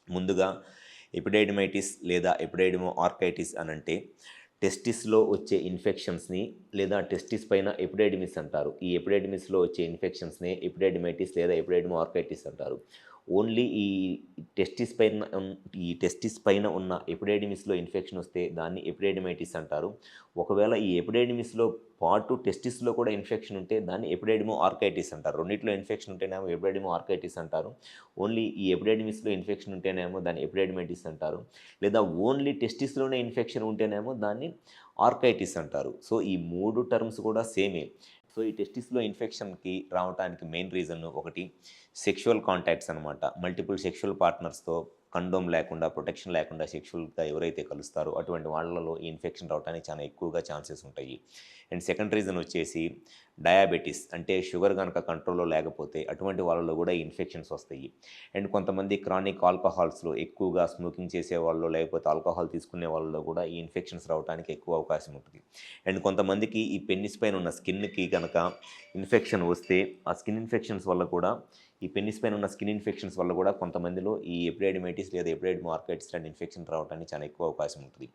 ముందుగా ఎపిడైడిమైటిస్ లేదా ఎపిడైడిమో ఆర్కైటిస్ అనంటే టెస్టిస్‌లో వచ్చే ఇన్ఫెక్షన్స్‌ని లేదా టెస్టిస్ పైన ఎపిడైడిమిస్ అంటారు. ఈ ఎపిడైడిమిస్‌లో వచ్చే ఇన్ఫెక్షన్స్‌నే ఎపిడైడిమైటిస్ లేదా ఎపిడైడిమో ఆర్కైటిస్ అంటారు. ఓన్లీ ఈ టెస్టిస్ పైన ఉన్న ఎపిడైడిమిస్‌లో ఇన్ఫెక్షన్ వస్తే దాన్ని ఎపిడైడిమైటిస్ అంటారు. ఒకవేళ ఈ ఎపిడైడిమిస్‌లో పాటు టెస్టిస్‌లో కూడా ఇన్ఫెక్షన్ ఉంటే దాన్ని ఎపిడైడిమో ఆర్కైటిస్ అంటారు. రెండిట్లో ఇన్ఫెక్షన్ ఉంటేనేమో ఎపిడైడిమో ఆర్కైటిస్ అంటారు. ఓన్లీ ఈ ఎపిడైడిమిస్‌లో ఇన్ఫెక్షన్ ఉంటేనేమో దాన్ని ఎపిడైడిమైటిస్ అంటారు. లేదా ఓన్లీ టెస్టిస్‌లోనే ఇన్ఫెక్షన్ ఉంటేనేమో దాన్ని ఆర్కైటిస్ అంటారు. సో, ఈ 3 టర్మ్స్ కూడా సేమే. సో, ఈ టెస్టిస్‌లో ఇన్ఫెక్షన్‌కి రావటానికి మెయిన్ రీజన్ ఒకటి సెక్షువల్ కాంటాక్ట్స్ అనమాట. మల్టిపుల్ సెక్షువల్ పార్ట్నర్స్‌తో కండోమ్ లేకుండా, ప్రొటెక్షన్ లేకుండా సెక్షువల్‌గా ఎవరైతే కలుస్తారో అటువంటి వాళ్ళలో ఈ ఇన్ఫెక్షన్ రావడానికి చాలా ఎక్కువగా ఛాన్సెస్ ఉంటాయి. అండ్ సెకండ్ రీజన్ వచ్చేసి డయాబెటిస్, అంటే షుగర్ గనక కంట్రోల్‌లో లేకపోతే అటువంటి వాళ్ళలో కూడా ఈ ఇన్ఫెక్షన్స్ వస్తాయి. అండ్ కొంతమంది క్రానిక్ ఆల్కహాల్స్‌లో ఎక్కువగా స్మోకింగ్ చేసేవాళ్ళో లేకపోతే ఆల్కహాల్ తీసుకునే వాళ్ళలో కూడా ఈ ఇన్ఫెక్షన్స్ రావడానికి ఎక్కువ అవకాశం ఉంటుంది. అండ్ కొంతమందికి ఈ పెన్నిస్ పైన ఉన్న స్కిన్‌కి గనక ఇన్ఫెక్షన్ వస్తే ఆ స్కిన్ ఇన్ఫెక్షన్స్ వల్ల కూడా ఈ పెన్నిస్ పైన ఉన్న స్కిన్ ఇన్ఫెక్షన్స్ వల్ల కూడా కొంతమందిలో ఈ ఎపిడైడిమైటిస్ లేదా ఎపిడైడిమో ఆర్కైటిస్ లాంటి ఇన్ఫెక్షన్ రావడానికి చాలా ఎక్కువ అవకాశం ఉంటుంది.